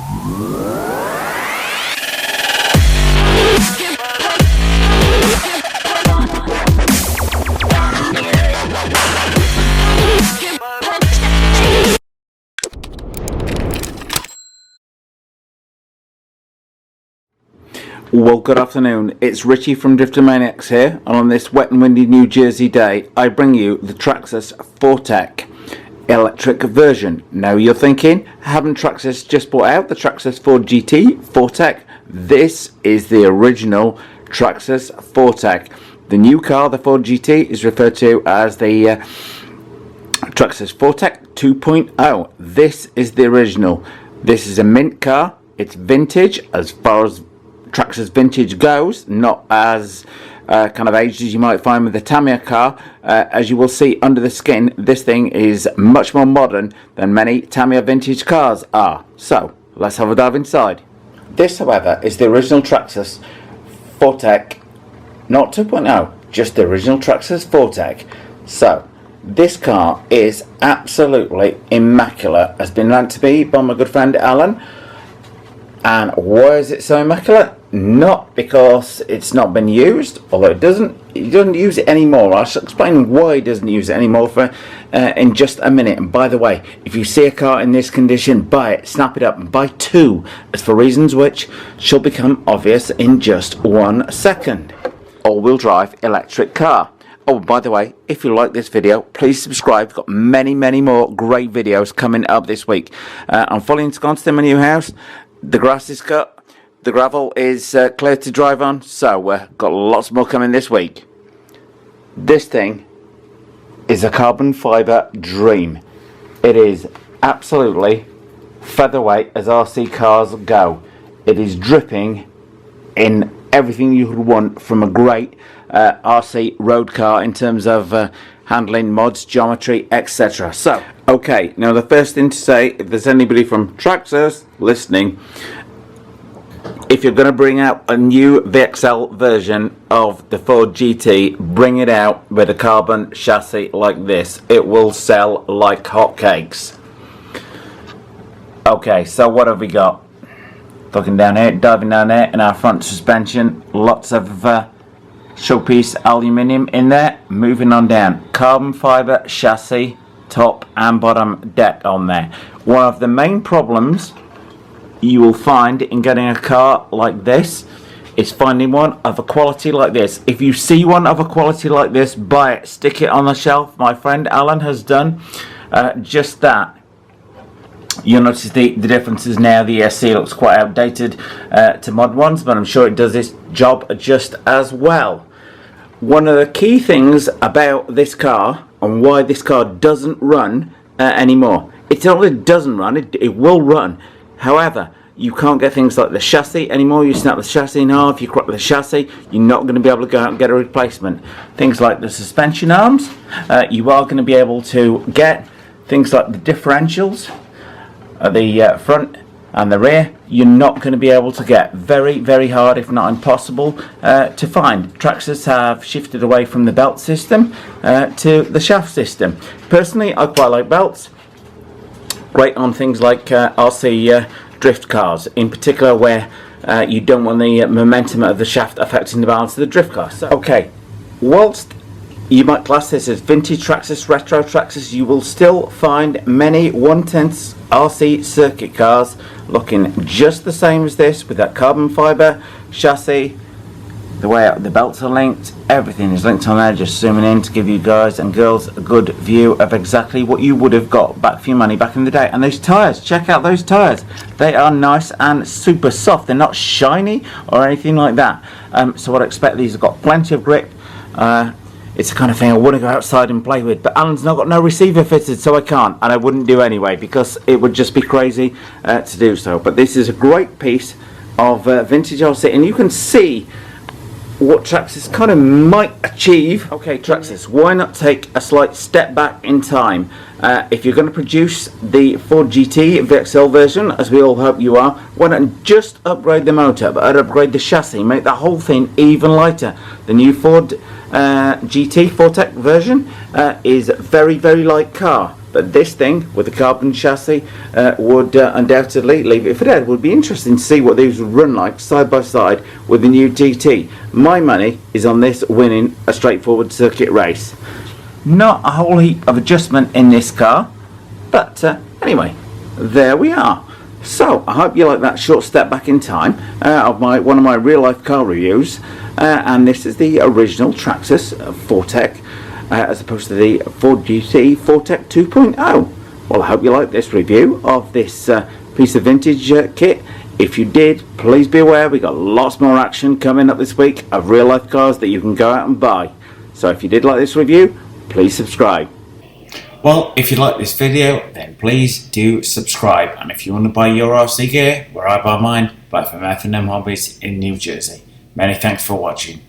Well, good afternoon. It's Richie from Driftomaniacs here, and on this wet and windy New Jersey day, I bring you the Traxxas Ford electric version. Now you're thinking, haven't Traxxas just brought out the Traxxas Ford GT 4Tech? This is the original Traxxas 4Tech. The new car, the Ford GT, is referred to as the Traxxas 4Tech 2.0. This is the original. This is a mint car. It's vintage as far as Traxxas vintage goes, not as kind of aged as you might find with the Tamiya car. As you will see under the skin, this thing is much more modern than many Tamiya vintage cars are. So let's have a dive inside. This, however, is the original Traxxas 4Tech, not 2.0, just the original Traxxas 4Tech. So this car is absolutely immaculate, has been ranked to be by my good friend Allan. And why is it so immaculate? Not because it's not been used, although he doesn't use it anymore. I shall explain why he doesn't use it anymore in just a minute. And by the way, if you see a car in this condition, buy it, snap it up, and buy two, as for reasons which shall become obvious in just 1 second. All-wheel drive electric car. Oh, by the way, if you like this video, please subscribe. We've got many more great videos coming up this week. I'm fully ensconced in my new house. The grass is cut. The gravel is clear to drive on, so got lots more coming this week. This thing is a carbon fibre dream. It is absolutely featherweight as RC cars go. It is dripping in everything you would want from a great RC road car in terms of handling, mods, geometry, etc. So, okay, now the first thing to say, if there's anybody from Traxxas listening, if you're going to bring out a new VXL version of the Ford GT, bring it out with a carbon chassis like this. It will sell like hotcakes. Okay, so what have we got? Looking down here, diving down there in our front suspension, lots of showpiece aluminium in there. Moving on down, carbon fibre chassis, top and bottom deck on there. One of the main problems you will find in getting a car like this is finding one of a quality like this. If you see one of a quality like this, buy it, stick it on the shelf. My friend Allan has done just that. You'll notice the differences now. The ESC looks quite outdated to modern ones, but I'm sure it does its job just as well. One of the key things about this car and why this car doesn't run anymore, it not only doesn't run, it will run. However, you can't get things like the chassis anymore. You snap the chassis in half, you crack the chassis, you're not going to be able to go out and get a replacement. Things like the suspension arms, you are going to be able to get. Things like the differentials at the front and the rear, you're not going to be able to get. Very hard, if not impossible, to find. Traxxas have shifted away from the belt system to the shaft system. Personally, I quite like belts. Great on things like RC drift cars, in particular where you don't want the momentum of the shaft affecting the balance of the drift car. So, okay, whilst you might class this as vintage Traxxas, retro Traxxas, you will still find many 1/10 RC circuit cars looking just the same as this, with that carbon fibre chassis. The way the belts are linked, everything is linked on there. Just zooming in to give you guys and girls a good view of exactly what you would have got back for your money back in the day. And those tyres, check out those tyres. They are nice and super soft. They're not shiny or anything like that. So what I expect, these have got plenty of grip. It's the kind of thing I want to go outside and play with, but Allan's not got no receiver fitted, so I can't, and I wouldn't do anyway because it would just be crazy to do so. But this is a great piece of vintage RC, and you can see what Traxxas kind of might achieve. Okay, Traxxas, why not take a slight step back in time? If you're going to produce the Ford GT VXL version, as we all hope you are, why not just upgrade the motor, but upgrade the chassis, make that whole thing even lighter. The new Ford GT 4Tech version is a very light car, But this thing with the carbon chassis would undoubtedly leave it for dead. It would be interesting to see what these would run like side by side with the new GT. My money is on this winning a straightforward circuit race. Not a whole heap of adjustment in this car, but anyway, there we are. So I hope you like that short step back in time of one of my real life car reviews, and this is the original Traxxas Fortec as opposed to the Ford GT Fortec 2.0. Well, I hope you like this review of this piece of vintage kit. If you did, please be aware we got lots more action coming up this week of real life cars that you can go out and buy. So if you did like this review, please subscribe. Well, if you like this video, then please do subscribe. And if you want to buy your RC gear, where I buy mine, buy from F&M Hobbies in New Jersey. Many thanks for watching.